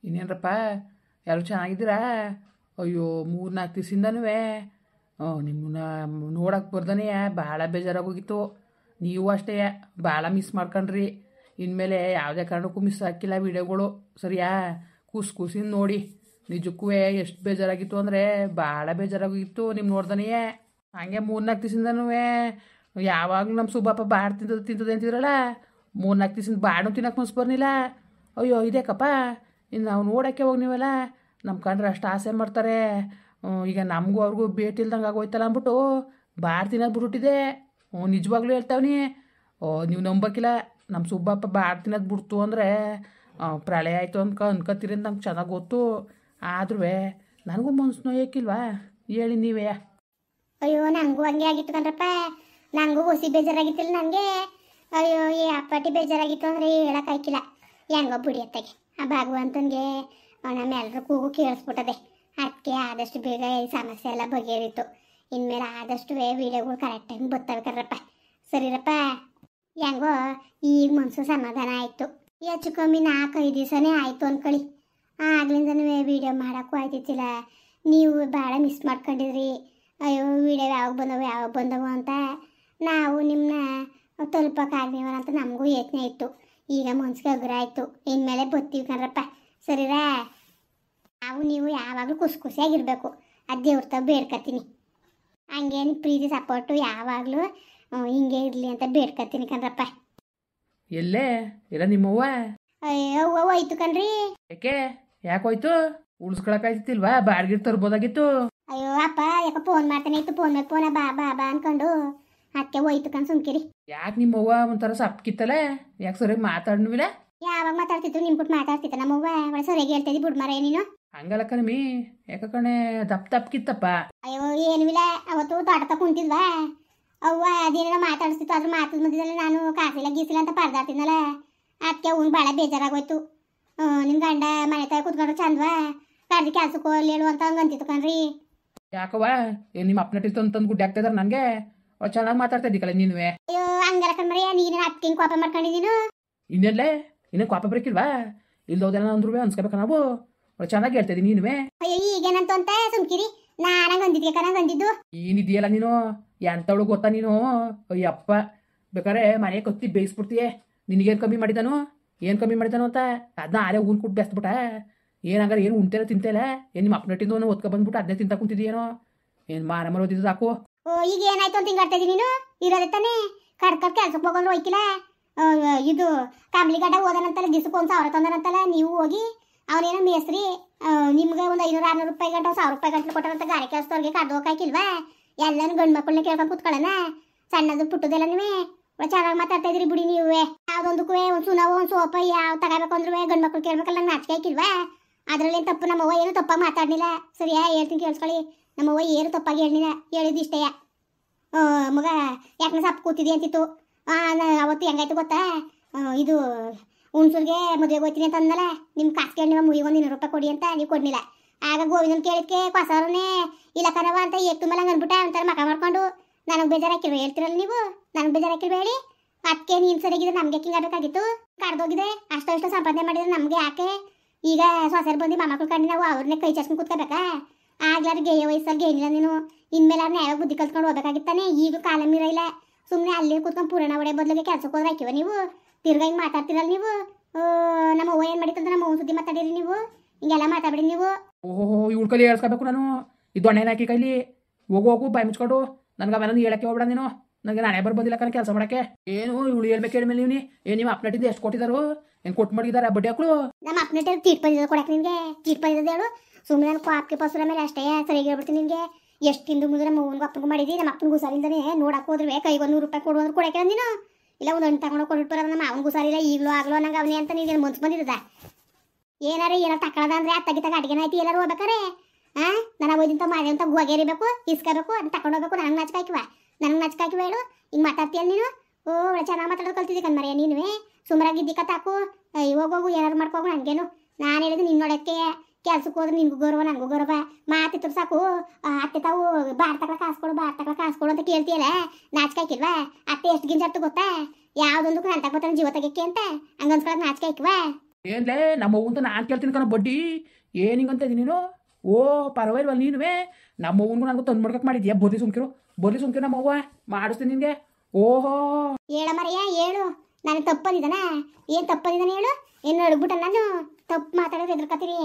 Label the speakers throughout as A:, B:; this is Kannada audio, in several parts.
A: ಇನ್ನೇನ್ರಪ್ಪ ಎಲ್ಲರೂ ಚೆನ್ನಾಗಿದ್ದೀರಾ? ಅಯ್ಯೋ 3-4 ದಿವಸದಿಂದನೂ ನಿಮ್ಮನ್ನ ನೋಡಕ್ಕೆ ಬರ್ದಾನೆ ಭಾಳ ಬೇಜಾರಾಗೋಗಿತ್ತು. ನೀವು ಅಷ್ಟೇ ಭಾಳ ಮಿಸ್ ಮಾಡ್ಕೊಂಡ್ರಿ. ಇನ್ಮೇಲೆ ಯಾವುದೇ ಕಾರಣಕ್ಕೂ ಮಿಸ್ ಹಾಕಿಲ್ಲ ವೀಡಿಯೋಗಳು, ಸರಿಯಾ? ಕೂಸಿಂದ ನೋಡಿ. ನಿಜಕ್ಕೂ ಎಷ್ಟು ಬೇಜಾರಾಗಿತ್ತು ಅಂದರೆ ಭಾಳ ಬೇಜಾರಾಗೋಗಿತ್ತು ನಿಮ್ಮ ನೋಡ್ದಾನೆ. ಹಂಗೆ 3-4 ದಿವಸದಿಂದನೂ ಯಾವಾಗಲೂ ನಮ್ಮ ಸುಬ್ಬಪ್ಪ ಬಾಡ್ ತಿಂತದೆ ಅಂತಿದ್ರಲ್ಲ, 3-4 ದಿವಸದಿಂದ ಬಾಡು ತಿನ್ನಕ್ಕೆ ಮನ್ಸು ಬರ್ನಿಲ್ಲ. ಅಯ್ಯೋ ಇದೇಕಪ್ಪ, ಇನ್ನು ನಾವು ನೋಡೋಕ್ಕೆ ಹೋಗಿ ನೀವೆಲ್ಲ ನಮ್ಮ ಕಂಡ್ರೆ ಅಷ್ಟು ಆಸೆ ಮಾಡ್ತಾರೆ. ಈಗ ನಮಗೂ ಅವ್ರಿಗೂ ಭೇಟಿ ಇಲ್ದಂಗೆ ಆಗೋಯ್ತಲ್ಲ ಅಂದ್ಬಿಟ್ಟು ಬಾಡ್ ತಿನ್ನೋದು ಬಿಟ್ಬಿಟ್ಟಿದೆ. ನಿಜವಾಗ್ಲೂ ಹೇಳ್ತಾವ್ನಿ. ನೀವು ನಂಬಕ್ಕಿಲ್ಲ, ನಮ್ಮ ಸುಬ್ಬಪ್ಪ ಬಾಡ್ ತಿನ್ನೋದು ಬಿಡ್ತು ಅಂದರೆ ಪ್ರಳಯ ಆಯಿತು ಅನ್ಕೋತೀರಿ ಅಂತ ನಂಗೆ ಚೆನ್ನಾಗಿ ಗೊತ್ತು. ಆದ್ರೂ ನನಗೂ ಮನ್ಸು ನೋಯಕ್ಕಿಲ್ವಾ ಹೇಳಿ ನೀವೇ?
B: ಅಯ್ಯೋ ನನಗೂ ಹಂಗೆ ಆಗಿತ್ತು ಕಣ್ರಪ್ಪ. ನನಗೂ ಹೊಸಿ ಬೇಜಾರಾಗಿತ್ತಿಲ್ಲ ನನಗೆ. ಅಯ್ಯೋ ಈ ಅಪ್ಪಾಟಿ ಬೇಜಾರಾಗಿತ್ತು ಅಂದರೆ ಹೇಳೋಕ್ಕಾಯ್ಕಿಲ್ಲ. ಹೆಂಗೋ ಬಿಡಿ ಅತ್ತಾಗೆ ಆ ಭಗವಂತನಿಗೆ ನಮ್ಮೆಲ್ಲರೂ ಕೂಗು ಕೇಳಿಸ್ಬಿಟ್ಟದೆ. ಅದಕ್ಕೆ ಆದಷ್ಟು ಬೇಗ ಈ ಸಮಸ್ಯೆ ಎಲ್ಲ ಬಗೆಹರಿತು. ಇನ್ಮೇಲೆ ಆದಷ್ಟು ವೀಡಿಯೋಗಳು ಕರೆಕ್ಟಾಗಿ ಬರ್ತವೆ ಕಣ್ರಪ್ಪ. ಸರಿರಪ್ಪ, ಹೆಂಗೋ ಈಗ ಮನಸ್ಸು ಸಮಾಧಾನ ಆಯಿತು. ಹೆಚ್ಚು ಕಮ್ಮಿ 4-5 ದಿವಸನೇ ಆಯಿತು ಅಂದ್ಕೊಳ್ಳಿ. ಆಗ್ಲಿಂದನೂ ವೀಡಿಯೋ ಮಾಡೋಕ್ಕೂ ಆಯ್ತಿತ್ತಿಲ್ಲ. ನೀವು ಭಾಳ ಮಿಸ್ ಮಾಡ್ಕೊಂಡಿದ್ರಿ. ಅಯ್ಯೋ ವೀಡಿಯೋ ಯಾವಾಗ ಬಂದವು ಅಂತ ನಾವು ನಿಮ್ಮನ್ನ ತಲುಪಕ್ಕಾಗ್ನಿವಲ್ಲ ಅಂತ ನಮಗೂ ಯೋಚನೆ ಇತ್ತು. ಈಗ ಮನ್ಸಿಗೆ ಹಗುರ ಆಯಿತು. ಇನ್ಮೇಲೆ ಬರ್ತೀವಿ ಕಣ್ರಪ್ಪ, ಸರಿರಾ? ನಾವು ನೀವು ಯಾವಾಗಲೂ ಖುಷಿಯಾಗಿರ್ಬೇಕು, ಅದು ದೇವ್ರ ತಾವು ಬೇಡ್ಕತ್ತೀನಿ. ಹಂಗೇನು ಪ್ರೀತಿ ಸಪೋರ್ಟು ಯಾವಾಗಲೂ ಹಿಂಗೆ ಇರಲಿ ಅಂತ ಬೇಡ್ಕತ್ತೀನಿ ಕಣ್ರಪ್ಪ.
A: ಎಲ್ಲೇ ಇಲ್ಲ ನಿಮ್ಮವ್ವ?
B: ಅಯ್ಯೋ ಅವ್ವ ಹೋಯ್ತು ಕಣ್ರಿ.
A: ಯಾಕೆ ಹೋಯ್ತು? ಉಳಿಸ್ಕೊಳಕಾಯ್ತಿಲ್ವಾ? ಬಾಡ್ಗಿರ್ ತರ್ಬೋದಾಗಿತ್ತು.
B: ಅಯ್ಯೋ ಅಪ್ಪ ಯಾಕೆ ಫೋನ್ ಮಾಡ್ತಾನೆ ಇತ್ತು, ಫೋನ್ ಮೇಲೆ ಫೋನ ಬಾ ಬಾ ಬಾ ಅನ್ಕೊಂಡು ಅದಕ್ಕೆ ಹೋಯ್ತು ಕಣ್ ಸುಮ್ಕಿರಿ.
A: ಯಾಕೆ ನಿಮ್ಮವ್ವ ಒಂಥರ ಸಪ್ಕಿತ್ತಲ್ಲ? ಯಾಕೆ ಸರಿಯಾಗಿ ಮಾತಾಡ್ನಿವಿಲ್ಲ?
B: ಯಾವಾಗ ಮಾತಾಡ್ತಿತ್ತು ನಿಮ್ ಬಿಟ್ಟು ಮಾತಾಡ್ತಿತ್ತ ನಮ್ಮವ್ವ? ಒಳ್ಳೆ ಸರಿಯಾಗಿ ಹೇಳ್ತಿದ್ದಿ ಬಿಡ್ ಮಾರ ನೀನು.
A: ಹಂಗಲ್ಲ ಕಣಮಿ, ಯಾಕ ಕಣೆ ದಪ್ಕಿತ್ತಪ್ಪ.
B: ಅಯ್ಯೋ ಏನುವಿಲ್ಲ, ಅವತ್ತು ತೋಟ ಕುಂತಿದ್ವಾ ಅವ್ವ ಅದೇನೋ ಮಾತಾಡಿಸ್ತಿತ್ತು. ಅದ್ರ ಮಾತದ ಮಧ್ಯದಲ್ಲಿ ನಾನು ಕಾಸಿಲ್ಲ ಗೀಸಿಲ್ಲ ಅಂತ ಪರದಾಡ್ತಿದ್ನಲ್ಲ, ಅದಕ್ಕೆ ಅವ್ನು ಭಾಳ ಬೇಜಾರಾಗೋಯ್ತು. ನಿಮ್ ಗಂಡ ಮನೆ ತಾಯಿ ಕೂತ್ಕೊಂಡ್ರು ಚಂದ್ವಾ ಕರ್ದಿ ಕೆಲ್ಸಕ್ಕೆ ಹೋಗ್ಲಿ ಹೇಳು ಅಂತ ಹಂಗೆ ಅಂತಿತ್ತು ಕಣ್ರಿ.
A: ಯಾಕವ್ವ ನಿಮ್ಮ ಅಪ್ನಟ್ಟಿತ್ತು ಅಂತಂದು ಗುಡ್ಡೆ ಆಗ್ತಿದಾರೆ ನನಗೆ. ಅವ್ರು ಚೆನ್ನಾಗಿ ಮಾತಾಡ್ತಾ ಇದ್ದೀಕಲ್ಲ ನೀನುವೆ.
B: ಅಯ್ಯೋ ಹಂಗಲ್ಲ ಕಣ್ಮರಿ, ನೀನು ಅದಕ್ಕೆ ಹಿಂಗೆ ಕೋಪ ಮಾಡ್ಕೊಂಡಿದ್ದೀನು.
A: ಇನ್ನೆಲ್ಲೇ ಇನ್ನೇನು ಕೋಪ ಬರಕಿಲ್ವಾ? ಇಲ್ದೋದೆಲ್ಲ ಅಂದ್ರೂ ಅನ್ಸ್ಕೋಬೇಕ ನಾವು. ಅವ್ರು ಚೆನ್ನಾಗಿ ಹೇಳ್ತಾ ಇದ್ದೀನಿ ನೀನುವೆ.
B: ಅಯ್ಯೋ ಈಗೇನಂತ ಅಂತ ಸುಮ್ಕಿರಿ. ನಾನಂಗೆ ಅಂದಿದ್ದೆ ಕಣಂಗೆ ಅಂದಿದ್ದು.
A: ಏನಿದೆಯಲ್ಲ ನೀನು ಎಂತವಳು ಗೊತ್ತಾ ನೀನು? ಅಯ್ಯಪ್ಪ, ಬೇಕಾರೆ ಮನೆ ಕತ್ತಿ ಬೇಯಿಸ್ಬಿಡ್ತೀಯೇ. ನಿನಗೇನು ಕಮ್ಮಿ ಮಾಡಿದಾನು? ಏನು ಕಮ್ಮಿ ಮಾಡಿದಾನು ಅಂತ ಅದನ್ನ ಆರೇ ಊನ್ ಕೊಟ್ಟು ಬೆಸ್ಬಿಟ್ಟ. ಏನಾಗಾರ ಏನು ಉಂಟೆಲ್ಲ ತಿಂತೆಲ್ಲ? ಏನು ನಿಮ್ಮ ಅಪ್ಪನಟ್ಟಿದ್ದು ಒತ್ಕೊ ಬಂದ್ಬಿಟ್ಟು ಅದನ್ನೇ ತಿಂತ ಕುಂತಿದ್ದೀನೋ? ಏನು ಮಾರ ಓದಿದ್ದು ಸಾಕು.
B: ಓ ಈಗ ಏನಾಯ್ತು ಅಂತ ಹಿಂಗಾಡ್ತಾ ಇದ್ದೀನಿ ನೀನು? ಇರೋದೇ ತಾನೇ ಕಡ್ಕಡ್ ಕೆಲ್ಸಕ್ಕೆ ಹೋಗೋರು ಹೋಯ್ಕಿಲ್ಲ. ಇದು ಕಾಂಬ್ಲಿಗಡ್ಡ ಹೋದನಂತಲ್ಲ, ದಿವಸಕ್ಕೆ 1,000 ತಂದನಂತಲ್ಲ. ನೀವು ಹೋಗಿ ಅವನೇನೋ ಮೇಸ್ರಿ ನಿಮ್ಗೆ ಒಂದು 500-600 ರೂಪಾಯಿ ಗಂಟೆ 1,000 ರೂಪಾಯಿ ಗಂಟೆ ಕೊಟ್ಟಾರಂತ ಗಾರೆ ಕೆಲಸದವ್ರಿಗೆ ಕಡ್ದು ಹೋಗಾಕಿಲ್ವಾ? ಎಲ್ಲನೂ ಗಂಡು ಮಕ್ಕಳನ್ನ ಕೇಳ್ಕೊಂಡು ಕೂತ್ಕೊಳ್ಳೋಣ. ಸಣ್ಣದು ಪುಟ್ಟದೆಲ್ಲ ನೀವೇ ಚೆನ್ನಾಗಿ ಮಾತಾಡ್ತಾ ಇದ್ರಿ ಬಿಡಿ ನೀವೇ. ಯಾವುದೊಂದಕ್ಕೂ ಒಂದು ಸುನವು ಒಂದು ಸೋಪ ಯಾವ ತಗೋಬೇಕು ಅಂದ್ರೂ ಗಂಡು ಮಕ್ಕಳು ಕೇಳ್ಬೇಕಲ್ಲ, ನಂಗೆ ನಾಚಿಕೆ ಹಾಕಿಲ್ವಾ? ಅದರಲ್ಲೇನು ತಪ್ಪು ನಮ್ಮವ್ವ ಏನು ತಪ್ಪಾಗಿ ಮಾತಾಡಲಿಲ್ಲ. ಸರಿಯಾ ಹೇಳ್ತೀನಿ ಕೇಳಿಸ್ಕೊಳ್ಳಿ. ನಮ್ಮವ್ವ ಏನು ತಪ್ಪಾಗಿ ಹೇಳಿಲ್ಲ, ಹೇಳಿದ್ದು ಇಷ್ಟೇ. ಮಗ ಯಾಕೆ ಸಪ್ಪು ಕೂತಿದ್ದೆ ಅಂತಿತ್ತು. ಅವತ್ತು ಹೆಂಗಾಯ್ತು ಗೊತ್ತಾ? ಇದು ಹುಣ್ಸೂರಿಗೆ ಮದುವೆಗೆ ಹೋಗ್ತೀನಿ ಅಂತ ಅಂದಲ್ಲ, ನಿಮ್ಮ ಕಾಸು ಕೇಳಿ ನೀವು ಮುಗಿಗೆ 100 ರೂಪಾಯಿ ಕೊಡಿ ಅಂತ ನೀವು ಕೊಡ್ಲಿಲ್ಲ. ಆಗ ಗೋವಿಂದನ್ ಕೇಳಿದ್ಕೆ ಕೊಸವ್ರನ್ನೇ ಇಲ್ಲ ಕಣವ ಅಂತ ಏಕ್ ತುಂಬ ಅಂದ್ಬಿಟ್ಟ ಒಂಥರ ಮಕ ಮಾಡ್ಕೊಂಡು. ನನಗೆ ಬೇಜಾರಾಕಿಲ್ವ ಹೇಳ್ತಿರಲ್ಲ ನೀವು? ನನಗೆ ಬೇಜಾರಾಕಿಲ್ವ ಹೇಳಿ? ಅದಕ್ಕೆ ನೀನು ಸರಿಯಾಗಿದ್ರೆ ನಮಗೆ ಹಿಂಗಾಗಬೇಕಾಗಿತ್ತು. ಕಡ್ದೋಗಿದೆ ಅಷ್ಟು ಸಂಪಾದನೆ ಮಾಡಿದ್ರೆ ನಮಗೆ ಯಾಕೆ? ಈಗ ಸೊಸೆರು ಬಂದು ಮೊಮ್ಮಕ್ಳು ಕಂಡು ನಾವು ಅವ್ರನ್ನೇ ಕೈ ಚಾಚ್ಕೊಂಡು ಕೂತ್ಕೋಬೇಕಾ? ಆಗ್ಲಾರ ಗೇಯ ವಯಸ್ಸಲ್ಲಿ ಗೇನಿಲ್ಲ ನೀನು. ಇನ್ಮೇಲೆ ಅವ್ರನ್ನ ಯಾವಾಗ ಬುದ್ಧಿ ಕಲ್ತ್ಕೊಂಡು ಹೋಗ್ಬೇಕಾಗಿತ್ತಾನೆ. ಈಗ ಕಾಲ ಮೀರಿಲ್ಲ. ಸುಮ್ಮನೆ ಅಲ್ಲಿ ಕೂತ್ಕೊಂಡು ಪುರಾಣ ಹೊಡೆ ಬದಲಿಗೆ ಕೆಲ್ಸಕ್ಕೆ ಹೋದ್ರೆ ಹಾಕಿವ ನೀವು? ತಿರ್ಗಾ ಹಿಂಗೆ ಮಾತಾಡ್ತಿರಲ್ಲ ನೀವು. ನಮ್ಮ ಅವ್ವ ಏನು ಮಾಡಿತ್ತಂದ್ರೆ ನಮ್ಮ ಅವ್ವ ಸುದ್ದಿ ಮಾತಾಡಿರಿ ನೀವು. ಹಿಂಗೆಲ್ಲ ಮಾತಾಡ್ಬಿಡಿ ನೀವು.
A: ಓಹೋ ಇವಳು ಕೈಲಿ ಹೇಳ್ಸ್ಕೋಬೇಕು ನಾನು. ಇದು ದೊಣ್ಣೆನ ಹಾಕಿ ಕೈಲಿ ಹೋಗು ಬಾಯಿ ಮುಚ್ಕೊಂಡು. ನನಗೆ ಅವೆಲ್ಲ ಹೇಳಕ್ಕೆ ಹೋಗ್ಬೇಡ ನೀನು. ನನಗೆ ನಾನೇ ಬರ್ಬೋದಿಲ್ಲ ಕಣ ಕೆಲಸ ಮಾಡೋಕ್ಕೆ. ಏನು ಇವಳು ಹೇಳ್ಬೇಕು ಹೇಳಿದ್ಮೇಲೆ ನೀವು ಏನು ನಿಮ್ಮ ಅಪ್ನಟ್ಟಿಂದ ಎಷ್ಟು ಕೊಟ್ಟಿದ್ದಾರು? ಏನು ಕೊಟ್ಟು ಮಾಡಿದ್ದಾರೆ ಬಡ್ಡಿ ಹಾಕಳು?
B: ನಮ್ಮ ಅಪ್ನಟ್ಟಿ ತೀಟ್ ಬಂದಿದ್ದು ಕೊಡಕ್ಕೆ ನಿನಗೆ ತೀಟ್ ಬಂದಿದ್ದು ಹೇಳು. ಸುಮ್ಮನೆ ನಾನು ಕಾಪ್ಗೆ ಪಸರ ಮೇಲೆ ಅಷ್ಟೇ ಸರಿಯಾಗಿ ಹೇಳ್ಬಿಡ್ತೀನಿ ನಿನಗೆ. ಎಷ್ಟು ತಿಂದು ಮುಂದೆ ನಮ್ಮ ಅವ್ವನಿಗೂ ಅಪ್ಪನಿಗೂ ಮಾಡಿದ್ದಿ. ನಮ್ಮ ಅಪ್ಪನಿಗೂ ಹುಷಾರಿಲ್ದಾನೆ ನೋಡಕ್ಕೆ ಹೋದ್ರೆ ಕೈಗೆ 100 ರೂಪಾಯಿ ಕೊಡು ಅಂದ್ರೆ ಕೊಡಕ್ಕೆ ನೀನು ಇಲ್ಲ. ಒಂದು ಹಣ್ಣು ತಗೊಂಡು ಕೊಟ್ಬಿಟ್ಟು ಬರೋದು. ನಮ್ಮ ಅವನಿಗೂ ಹುಷಾರಿಲ್ಲ ಈಗಲೂ ಆಗ್ಲೋ ನಂಗೆ ಅವನೇ ಅಂತ ನೀನು ಮನ್ಸು ಬಂದಿದ್ದದ? ಏನಾರ ತಗೊಳ್ಳೋದ ಅಂದ್ರೆ ಅತ್ತಗಿತ್ತಾಗ ಅಡುಗೆನ ಐತಿ ಎಲ್ಲರೂ ಹೋಗ್ಬೇಕಾರೆ. ನನಗೆ ಹೋಯ್ದಿಂತ ಮಾಡಿ ಅಂತ ಹೋಗೇರಿಬೇಕು ಇಸ್ಕೋಬೇಕು ಅಂತ ತಗೊಂಡು ಹೋಗ್ಬೇಕು. ನನಗೆ ನಾಚಿಕಾಯ್ಕಿವ? ನನಗೆ ನಾಚಿಕಾಯ್ಕಿವ ಹೇಳು? ಹಿಂಗೆ ಮಾತಾಡ್ತೀಯಲ್ಲ ನೀನು? ಓ ಒಳ್ಳೆ ಚೆನ್ನಾಗಿ ಮಾತಾಡೋದು ಕಲ್ತಿದ್ದಿ ಕಣ್ಮರಿಯ ನೀನುವೇ. ಸುಮ್ಮರಾಗಿದ್ದಿ ಕತ್ತಾಕು. ಹೋಗೋಗು ಏನಾರು ಮಾಡ್ಕೋಗು. ನನಗೇನು ನಾನು ಹೇಳಿದ್ದು ನಿನ್ನ ನೋಡೋಕ್ಕೆ. ಕೆಲ್ಸಕ್ಕೆ ಹೋದ್ರೆ ನಿನ್ಗೂ ಗೌರವ ನನಗೂ ಗೌರವ. ಮಾತಿತ್ತು ಸಾಕು. ಅತ್ತೆ ತಾವು ಬಾರ್ ತಗೊಳ ಕಾಸ್ಕೊಡು ಅಂತ ಕೇಳ್ತೀಯಲ್ಲ, ನಾಚಿಕಾಯ್ಕಿಲ್ವಾ? ಅತ್ತೆ ಎಷ್ಟು ಗಿಂಜಾರ್ತು ಗೊತ್ತಾ? ಯಾವುದೊಂದಕ್ಕೂ ನಾನು ತಗೋತಾನೆ ಜೀವ ತೆಗೆಕ್ಕೆ ಅಂತ ಹಂಗನ್ಸ್ಕೊಳಕ್ಕೆ ನಾಚಿಕಾಯ್ಕಿವಾ?
A: ಏನ್ಲೇ ನಮ್ಮ ಅವ್ವಂತ ನಾನು ಕೇಳ್ತೀನಿ ಕಣ ಬಡ್ಡಿ ಏನು ಹಿಂಗಂತ ಇದೀನಿ ನೀನು. ಓ ಪರವಾಗಿಲ್ವಲ್ಲ ನೀನುವೇ. ನಮ್ಮ ಅವ್ವನ್ಗೂ ನನಗೂ ತಂದು ಮಾಡ್ಕಕ್ಕೆ ಮಾಡಿದ್ಯಾ. ಬರ್ಲಿ ಸುಮ್ಕಿರು ನಮ್ಮ ಅವ್ವ ಮಾಡಿಸ್ತೀನಿ ನಿನಗೆ. ಓಹೋ
B: ಹೇಳ ಮರೆಯ ಹೇಳು. ನನಗೆ ತಪ್ಪಂದಿದ್ದಾನ? ಏನು ತಪ್ಪಂದಿದ್ದಾನೆ ಹೇಳು. ಏನು ಅಡ್ಬಿಟ್ಟ ನಾನು ತಪ್ಪು ಮಾತಾಡೋದು ಎದ್ರಕತ್ತೀರಿ.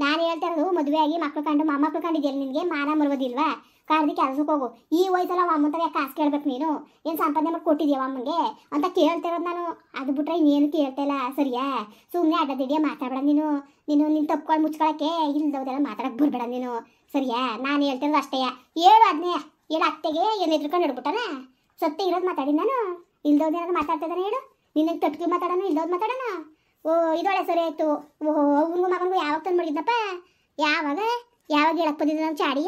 B: ನಾನು ಹೇಳ್ತಾ ಇರೋದು ಮದುವೆ ಆಗಿ ಮಕ್ಳು ಕಂಡು ಮೊಮ್ಮಕ್ಳು ಕಂಡಿದ್ಯಲ್ಲ, ನಿನಗೆ ಮಾನ ಮರುವುದಿಲ್ವಾ? ಕಾರ್ದಿ ಕೆಲಸಕ್ಕೆ ಹೋಗು. ಈ ವಯಸ್ಸಲ್ಲ ಅಮ್ಮಂತಾರೆ ಕಾಸು ಕೇಳ್ಬೇಕು ನೀನು. ಏನು ಸಂಪಾದನೆ ಮಾಡಿ ಕೊಟ್ಟಿದ್ಯಾವ ಅಮ್ಮಂಗೆ ಅಂತ ಕೇಳ್ತಿರೋದು ನಾನು. ಅದು ಬಿಟ್ರೆ ಇನ್ನೇನು ಕೇಳ್ತಾ ಇಲ್ಲ ಸರಿಯಾ? ಸುಮ್ಮನೆ ಅಡ್ಡದಿಡ್ಯ ಮಾತಾಡಬೇಡ ನೀನು. ನೀನು ತಪ್ಕೊಂಡು ಮುಚ್ಕೊಳಕ್ಕೆ ಇಲ್ದವ್ದೆಲ್ಲ ಮಾತಾಡಕ್ಕೆ ಬರ್ಬೇಡ ನೀನು ಸರಿಯಾ? ನಾನು ಹೇಳ್ತಿರೋದು ಅಷ್ಟೇ. ಹೇಳು ಅದನ್ನೇ ಹೇಳು. ಅತ್ತೆಗೆ ಏನು ಎದ್ರುಕೊಂಡು ಹಿಡ್ಬಿಟ್ಟಾನ? ಸತ್ಯ ಇರೋದು ಮಾತಾಡಿ ನಾನು. ಇಲ್ದವ್ದೇನಾದ್ರು ಮಾತಾಡ್ತಿದ್ದಾನೆ ಹೇಳು. ನಿನಗೆ ತಟ್ಕಿ ಮಾತಾಡೋಣ, ಇಲ್ದವ್ದು ಮಾತಾಡೋಣ. ಓ ಇದೊಳೆ ಸರಿ ಆಯಿತು. ಓಹೋ ಅವ್ನಿಗೂ ಮಗನಿಗೂ ಯಾವಾಗ ತಂದು ಮಾಡಿದ್ದಪ್ಪ? ಯಾವಾಗ ಹೇಳಕ್ಕೆ ಬಂದಿದ್ದೆ ನಾನು? ಚಾಡಿ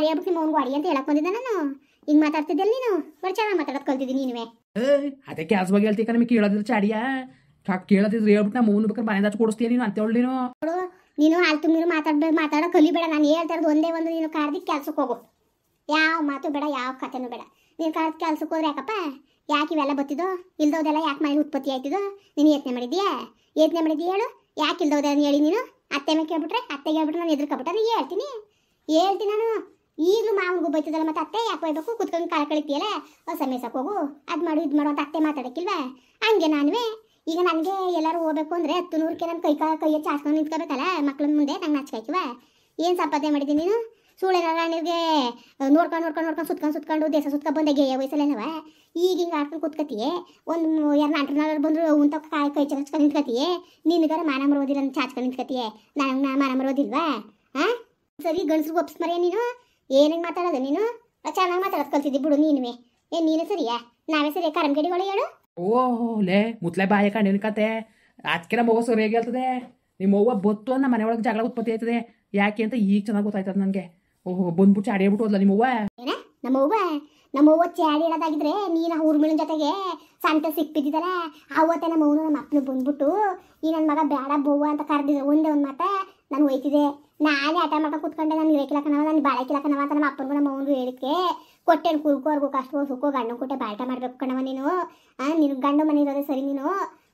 B: ಹೇಳ್ಬಿಟ್ಟು ನಿಮ್ಮ ಅವ್ನಿಗೂ ಅಡಿ ಅಂತ ಹೇಳಕ್ಕೆ ಬಂದಿದ್ದೆ ನಾನು. ಹಿಂಗೆ ಮಾತಾಡ್ತಿದ್ದಲ್ಲ ನೀನು. ಬರೀ ಚೆನ್ನಾಗಿ ಮಾತಾಡೋದು ಕಲ್ತಿದ್ದೀನಿ ನೀನುವೇ.
A: ಅದೇ ಕೆಲಸ ಬಗ್ಗೆ ಹೇಳ್ತೀಕ ನಮಗೆ ಕೇಳೋದಿಲ್ಲ ಚಾಡಿಯ. ಕೇಳೋದಿದ್ರೆ ಹೇಳ್ಬಿಟ್ಟು ನಮ್ಮ ಅವ್ನು ಬೇಕಾದ್ರೆ ಮನೆದಾಚು ಕೊಡಿಸ್ತೀಯ ನೀನು ಅಂತ ಹೇಳಿ.
B: ನೋಡು ನೀನು ಹಾಲು ತುಂಬಿರು ಮಾತಾಡೋ ಕಲಿಬೇಡ. ನಾನು ಹೇಳ್ತಾ ಇರೋದು ಒಂದೇ ಒಂದು. ನೀನು ಕಾರ್ದಿಕ್ಕೆ ಕೆಲ್ಸಕ್ಕೆ ಹೋಗು. ಯಾವ ಮಾತು ಬೇಡ, ಯಾವ ಕಥೆನೂ ಬೇಡ. ನೀನು ಕಾರ್ದು ಕೆಲ್ಸಕ್ಕೆ ಹೋದ್ರೆ ಯಾಕಪ್ಪ? ಯಾಕೆ ಇವೆಲ್ಲ ಬತ್ತಿದೋ? ಇಲ್ದೋದೆಲ್ಲ ಯಾಕೆ ಮನೇಲಿ ಉತ್ಪತ್ತಿ ಆಯ್ತಿದೋ? ನೀನು ಯೋಚನೆ ಮಾಡಿದ್ದೀಯಾ ಹೇಳು. ಯಾಕೆ ಇಲ್ದೋದೆಲ್ಲ ಹೇಳಿ ನೀನು? ಅತ್ತೆ ಮೇಲೆ ಕೇಳ್ಬಿಟ್ರೆ ಅತ್ತೆಗೆ ಹೇಳ್ಬಿಟ್ರೆ ನಾನು ಎದುರ್ಕೊಬಿಟ್ರೆ ಹೇಳ್ತೀನಿ ನಾನು. ಈಗಲೂ ಮಾವನಿಗೂ ಬೈತದಲ್ಲ, ಮತ್ತೆ ಅತ್ತೆ ಯಾಕೆ ಬೈಬೇಕು? ಕುತ್ಕೊಂಡು ಕಾಲ ಕಳಿತೀಯಲ್ಲ, ಸಮಯಸಕ್ಕೆ ಹೋಗು, ಅದು ಮಾಡು ಇದು ಮಾಡು ಅಂತ ಅತ್ತೆ ಮಾತಾಡೋಕ್ಕಿಲ್ವಾ? ಹಂಗೆ ನಾನುವೇ ಈಗ ನನಗೆ ಎಲ್ಲರೂ ಹೋಗ್ಬೇಕು ಅಂದರೆ 10 ನಾನು ಕೈಯ ಚಾಚ್ಕೊಂಡು ನಿಂತ್ಕೋಬೇಕಲ್ಲ ಮಕ್ಳ ಮುಂದೆ. ನಂಗೆ ನಾಚಿಕಾಯ್ತವ. ಏನು ಸಂಪಾದನೆ ಮಾಡಿದ್ದೀನಿ ನೀನು? ಸುಳ್ಳೆನಿಗೆ ನೋಡ್ಕೊಂಡು ಸುತ್ಕೊಂಡು ದೇಶ ಸುತ್ಕೊಂಡು ಬಂದೆ ಗೆಯ್ಯ ವಯಸ್ಸಲ್ಲೇನವ. ಈಗ ಹಿಂಗೆ ಆಡ್ಕೊಂಡು ಕೂತ್ಕತಿಯೇ. ಒಂದು ಯಾರು ಅಂಟ್ರನಾದ್ರು ಬಂದರು ಅಂತ ಕೈ ಚಾಚ್ಕೊಂಡು ನಿಂತ್ಕತಿಯೇ. ನಿನ್ಗಾರ ಮಾನ ಮರೋದಿಲ್ಲ ಅಂತ ಚಾಚ್ಕೊಂಡು ನಿಂತ್ಕತಿಯೇ. ನನಗೆ ಮಾನ ಮರೋದಿಲ್ವಾ? ಹಾಂ ಸರಿ ಗಂಡಸ್ರಿಗೆ ಒಪ್ಸ್ ಮರೆಯ ನೀನು. ಏನಿಗೆ ಮಾತಾಡೋದು ನೀನು? ಚೆನ್ನಾಗಿ ಮಾತಾಡೋದು ಕಲ್ತಿದ್ದಿ ಬಿಡು ನೀನುವೇ. ಏನು ನೀನು ಸರಿಯಾ? ನಾವೇ ಸರಿ ಕರಂಗಡಿಗಳು ಹೇಳು.
A: ಓಹೋಲೇ ಮುತ್ಲೆ ಬಾಯ ಕಣ್ಣಿನ ಕತೆ. ಅದಕ್ಕೆ ನಮ್ಮ ಅವ್ವ ಸರಿಯಾಗಿ ಹೇಳ್ತದೆ. ನಿಮ್ಮ ಅವ್ವ ಬತ್ತು ನಮ್ಮ ಮನೆ ಒಳಗೆ ಜಗಳ ಉತ್ಪತ್ತಿ ಆಯ್ತದೆ. ಯಾಕೆ ಅಂತ ಈಗ ಚೆನ್ನಾಗಿ ಗೊತ್ತಾಯ್ತದ ನನಗೆ. ಓಹೋ ಬಂದ್ಬಿಟ್ಟು ಚಾಡಿ ಹೇಳ್ಬಿಟ್ಟು ಹೋದ್ಲ ನಿಮ್ಮವ್ವ.
B: ಏನ ನಮ್ಮವ್ವ ಚಾಡಿ ಹೇಳೋದಾಗಿದ್ರೆ ನೀನು ಊರ್ಮಿಳನ ಜೊತೆಗೆ ಸಂತೆ ಸಿಕ್ಬಿದ್ದಿದ್ದಲ್ಲ. ಅವತ್ತೇ ನಮ್ಮ ಅವ್ನು ನಮ್ಮ ಅಪ್ಪನ ಬಂದ್ಬಿಟ್ಟು ಈ ನನ್ನ ಮಗ ಬೇಡ ಬೋವ್ವ ಅಂತ ಕರೆದಿದ್ರು. ಒಂದೇ ಒಂದು ಮಾತ ನಾನು ಹೋಯ್ತಿದ್ದೆ. ನಾನೇ ಆಟ ಮಾಡ್ಕೊಂಡು ಕೂತ್ಕೊಂಡೆ. ನಾನು ಇರಕಿಲಕ್ಕನವ, ನಾನು ಬಾಳೆ ಕಿಲಕ್ಕನವ ಅಂತ ನಮ್ಮ ಅಪ್ಪನಿಗೂ ನಮ್ಮ ಅವ್ನಿಗೂ ಹೇಳಿಕೆ ಕೊಟ್ಟೆನು. ಕುರ್ಕೋರ್ಗು ಕಷ್ಟ ಸುಖೋ ಗಂಡು ಕೊಟ್ಟೆ ಬಾಲ್ಟ ಮಾಡ್ಬೇಕು ಕಣವ ನೀನು. ನಿನ್ನ ಗಂಡು ಮನೆ ಇರೋದೇ ಸರಿ. ನೀನು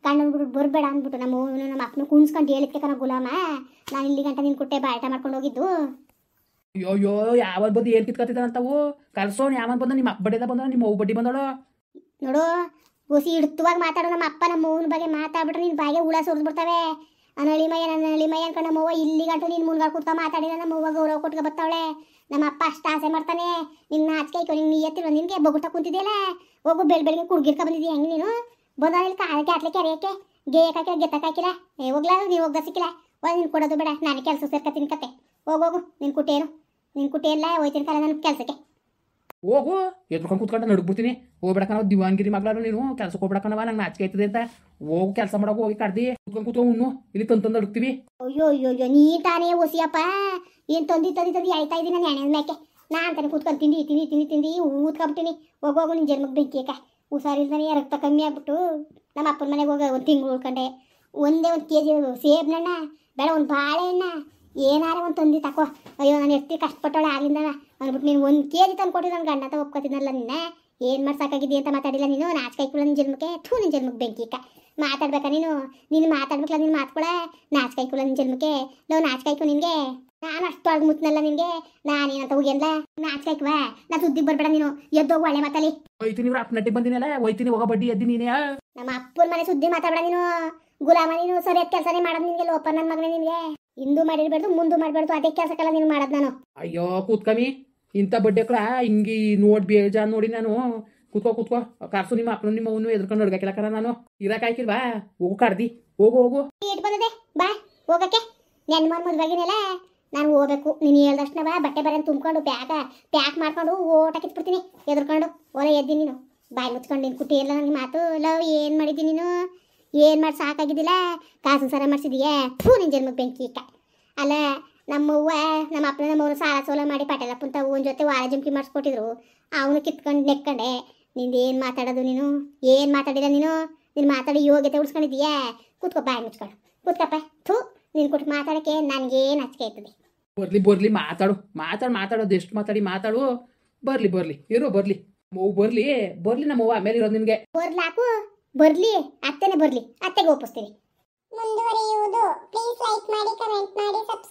B: ಗಂಡನ ಬಿಟ್ಟು ಬರಬೇಡ ಅಂದ್ಬಿಟ್ಟು ನಮ್ಮ ಅವ್ನು ನಮ್ಮ ಅಪ್ಪನ ಕುಣ್ಸ್ಕೊಂಡು ಹೇಳಿಕೆ ಕಣ ಗುಲಾಮ. ನಾನು ಇಲ್ಲಿ ಗಂಟ ನಿನ್ನ ಕೊಟ್ಟೆ ಬಾಲ್ಟ ಮಾಡ್ಕೊಂಡು ಹೋಗಿದ್ದು.
A: ಅಯ್ಯೋ ಯಾವಾಗ ಬಂದು ಏನು ಕಿತ್ಕೊತಿದ್ದಾನಂತವು ಕಲ್ಸೋಣ. ಯಾವಾಗ ಬಂದ ನಿಮ್ಮ ಅಪ್ಪ ಬಡ್ಡಿದ ಬಂದ ನಿಮ್ಮ ಅವ್ವ ಬಡ್ಡಿ ಬಂದಳು
B: ನೋಡು. ಹುಸಿ ಇಡ್ತುವಾಗ ಮಾತಾಡೋ ನಮ್ಮ ಅಪ್ಪ ನಮ್ಮ ಅವ್ವನ ಬಗ್ಗೆ ಮಾತಾಡ್ಬಿಟ್ರೆ ನಿನ್ನ ಬಾಯಿಗೆ ಹುಳ ಸುರಿದ್ಬಿಡ್ತಾವೆ. ನನ್ನ ಅಳಿಮಯ್ಯ ಅನ್ಕೊಂಡು ನಮ್ಮ ಅವ್ವ ಇಲ್ಲಿ ಗಂಟು ನೀನು ಮುನ್ಗಾಡ್ ಕೂತ್ಕೊಂಡು ಮಾತಾಡಿದ ನಮ್ಮ ಅವ್ವ ಗೌರವ ಕೊಟ್ಕೊ ಬರ್ತಾವಳೆ. ನಮ್ಮ ಅಪ್ಪ ಅಷ್ಟು ಆಸೆ ಮಾಡ್ತಾನೆ. ನಿನ್ನ ನಾಚಿಕೆ ನಿನ್ನ ಎತ್ತಿರೋ ನಿನಗೆ ಬಗುಟ ಕುಂತಿದೆಯಲ್ಲ. ಹೋಗು ಬೆಳಗ್ಗೆ ಕುಡ್ಗಿರ್ಕ ಬಂದಿದ್ದೀಯ ಹೆಂಗೆ ನೀನು? ಬಂದಲ್ಲಿ ಕಾಳಕ್ಕೆ ಆಟ್ಲಿಕ್ಕೆ ಅರಿಯಕ್ಕೆ ಗೇಯಕ್ಕೆ ಹಾಕಿಲ್ಲ ಗೆತ್ತಕ್ಕೆ ಹಾಕಿಲ್ಲ. ಹೋಗ್ಲಾ ನೀವು ಹೋಗ ಸಿಕ್ಕಿಲ್ಲ. ನೀನು ಕೊಡೋದು ಬೇಡ. ನಾನೇ ಕೆಲಸ ಸೇರ್ಕತ್ತೀನಿ ಕತೆ. ಹೋಗೋಗು ನಿನ್ನ ಕುಟೆ ಎಲ್ಲ ಹೋಯ್ತೀನಿ ಕಾಲ ನನ್ನ ಕೆಲಸಕ್ಕೆ.
A: ಹೋಗು ಎದ್ಕೊಂಡು ಕೂತ್ಕೊಂಡು ನಡುಗ್ಬಿಡ್ತೀನಿ. ಹೋಗ್ಬೇಡಕನವ ದಿವಾನ್ಗಿರಿ ಮಗಳಾರು ನೀನು. ಕೆಲ್ಸಕ್ಕೆ ಹೋಗ್ಬೇಡಕನವ. ನಂಗೆ ನಾಚಿಕೆ ಆಯ್ತದೆ ಅಂತ. ಹೋಗು ಕೆಲಸ ಮಾಡೋಕೆ ಹೋಗಿ ಕಡ್ದು ಕೂತ್ಕೊಂಡು ಉಣ್ಣು. ಇಲ್ಲಿ ತಂದು ನಡುಗ್ತೀವಿ.
B: ಅಯ್ಯೋ ನೀ ತಾನೇ ಓಸಿಯಪ್ಪ. ಏನು ತಂದಿ ಆಯ್ತಾ ಇದ್ದೀನಿ ನಾನು ಎಣ್ಣೆ ಮೇಕೆ. ನಾನು ತಾನೇ ಕೂತ್ಕೊಂಡು ತಿಂದು ಊದ್ಕೊಂಬಿಟ್ಟಿನಿ. ಹೋಗೋಗು ನಿನ್ನ ಜನ್ಮಕ್ಕೆ ಬೆಂಕಿಯಕ್ಕ. ಹುಷಾರಿಲ್ದಾನೆ ರಕ್ತ ಕಮ್ಮಿ ಆಗ್ಬಿಟ್ಟು ನಮ್ಮ ಅಪ್ಪನ ಮನೆಗೆ ಹೋಗಿ ಒಂದು ತಿಂಗಳು ಉಳ್ಕೊಂಡೆ. ಒಂದೇ 1 kg ಸೇಬ್ನಣ್ಣ ಬೇಡ, ಒಂದು ಬಾಳೆಹಣ್ಣ ಏನಾರ ಒಂದು ತಂದು ತಕೋ. ಅಯ್ಯೋ ನಾನು ಎಷ್ಟು ಕಷ್ಟಪಟ್ಟವಳೆ ಆಗಿಂದ ಅಂದ್ಬಿಟ್ಟು ನೀನು 1 kg ತಂದು ಕೊಟ್ಟು ನನ್ನ ಗಂಡ ಅಂತ ಒಪ್ಕೊತಿದ್ನಲ್ಲ ನಿನ್ನ. ಏನು ಮಾಡಿ ಸಾಕಾಗಿದ್ದಿ ಅಂತ ಮಾತಾಡಿಲ್ಲ ನೀನು. ನಾಚಿಕಾಯ್ಕೊಳ್ಳ ನಿನ್ನ ಜನ್ಮಕ್ಕೆ. ನಿನ್ನ ಜನ್ಮಕ್ಕೆ ಬೆಂಕಿಕ್ಕ. ಮಾತಾಡ್ಬೇಕಾ ನೀನು ಮಾತಾಡ್ಬೇಕಲ್ಲ. ನೀನು ಮಾತ್ಕೊಳ ನಾಚಿಕಾಯ್ಕೊಳ್ಳ ನಿನ್ನ ಜನ್ಮಕ್ಕೆ. ನಾವು ನಾಚಿಕಾಯ್ಕೊ ನಿನಗೆ. ನಾನು ಅಷ್ಟು ಅಳ್ದು ಮುತ್ನಲ್ಲ ನಿನಗೆ. ನಾನೇನಂತ ಹೋಗ್ಯನ್ಲ ನಾಚಿಕಾಯ್ಕವಾ? ನಾ ಸುದ್ದಿಗೆ ಬರಬೇಡ ನೀನು. ಎದ್ದೋಗು ಒಳ್ಳೆ ಮಾತಲ್ಲಿ.
A: ಹೋಯ್ತೀನಿ ಇವ್ರು ಅಪ್ಪನಟ್ಟಿಗೆ ಬಂದಿನಲ್ಲ. ಹೋಯ್ತೀನಿ ಹೋಗೋ ಬಡ್ಡಿ ಎದ್ದಿ ನೀನೇ.
B: ನಮ್ಮ ಅಪ್ಪನ ಮನೆ ಸುದ್ದಿ ಮಾತಾಡಬೇಡ ನೀನು. ಗುಲಾಮ ನೀನು. ಸರಿಯಾದ ಕೆಲಸನೇ ಮಾಡೋದು ನಿನಗೆ. ಲೋಪ ನನ್ನ ಮಗನೇ ನಿನಗೆ. ಹಿಂದೂ ಮಾಡಿರ್ಬಾರ್ದು ಮುಂದೂ ಮಾಡಬಾರ್ದು. ಅದೇ ಕೆಲಸಕ್ಕೆಲ್ಲ ನೀನು ಮಾಡೋದು ನಾನು.
A: ಅಯ್ಯೋ ಕೂತ್ಕಮ್ಮಿ ಇಂಥ ಬಡ್ಡೆಕ್ಳ ಹಿಂಗೆ ನೋಡಿ ಬೇಜಾನ್ ನೋಡಿ ನಾನು. ಕೂತ್ಕೋ ಕಾರ್ಸು. ನಿಮ್ಮ ಅಪ್ಪನ ನಿಮ್ಮ ಅವನು ಎದ್ಕೊಂಡು ನಡ್ಗಾಕಿಲ್ಲಕರ ನಾನು ಇರಕಾಯ್ಕಿಲ್ವಾ? ಹೋಗು ಕಡ್ದಿ ಹೋಗು.
B: ಏಟ್ ಬಂದದೆ ಬಾ ಹೋಗಕ್ಕೆ. ನನ್ನ ಮದುವೆಗಿನೆಲ್ಲ ನಾನು ಹೋಗ್ಬೇಕು. ನೀನು ಹೇಳ್ದಷ್ಟನವ ಬಟ್ಟೆ ಬರೆ ತುಂಬ್ಕೊಂಡು ಪ್ಯಾಕ್ ಮಾಡ್ಕೊಂಡು ಓಟ ಕಿತ್ಬಿಡ್ತೀನಿ ಎದ್ಕೊಂಡು. ಒಲೆ ಎದ್ದಿ ನೀನು ಬಾಯಿ ಮುಚ್ಕೊಂಡು. ನಿನ್ನ ಕುಟ್ಟಿ ಎಲ್ಲ ನನಗೆ ಮಾತು ಲವ್ ಏನು ಮಾಡಿದ್ದೀನಿ ನೀನು? ಏನು ಮಾಡಿ ಸಾಕಾಗಿದ್ದಿಲ್ಲ. ಕಾಸು ಸರ ಮಾಡಿಸಿದೀಯಾ? ನಿನ್ನ ಜನ್ಮಕ್ಕೆ ಬೆಂಕಿ ಇಕ್ಕ. ಅಲ್ಲ ನಮ್ಮವ್ವ ನಮ್ಮ ಅಪ್ಪನ ನಮ್ಮವ್ನು ಸಾಲ ಸೋಲ ಮಾಡಿ ಪಟೇಲಪ್ಪಂತ ಅವನ ಜೊತೆ ವಾರ ಜಂಕಿ ಮಾಡಿಸ್ಕೊಟ್ಟಿದ್ರು. ಅವನು ಕಿತ್ಕೊಂಡು ನೆಕ್ಕೊಂಡೆ. ನಿಂದು ಏನು ಮಾತಾಡೋದು ನೀನು? ಏನು ಮಾತಾಡಿದ ನೀನು? ನೀನು ಮಾತಾಡಿ ಯೋಗ್ಯತೆ ಉಳಿಸ್ಕೊಂಡಿದ್ದೀಯಾ? ಕೂತ್ಕೋ ಬಾಯಿ ಮುಚ್ಕೊಂಡು ಕೂತ್ಕಪ್ಪ. ನೀನು ಕೊಟ್ಟು ಮಾತಾಡೋಕ್ಕೆ ನನಗೇನು ಹಚ್ಕೆ ಆಯ್ತದೆ.
A: ಬರ್ಲಿ ಮಾತಾಡೋದು ಎಷ್ಟು ಮಾತಾಡು. ಬರ್ಲಿ ಇರು ಮಗು ಬರ್ಲಿ ನಮ್ಮ ಅವ್ವ ಆಮೇಲೆ ಇರೋದು ನಿನಗೆ.
B: ಬರ್ಲಾಕು ಬರ್ಲಿ ಅತ್ತೆನೇ ಬರ್ಲಿ. ಅತ್ತೆಗೆ ಒಪ್ಪಿಸ್ತೀನಿ. ಮುಂದುವರಿಯುವುದು. ಪ್ಲೀಸ್ ಲೈಕ್ ಮಾಡಿ, ಕಮೆಂಟ್ ಮಾಡಿ, ಸಬ್ಸ್ಕ್ರೈಬ್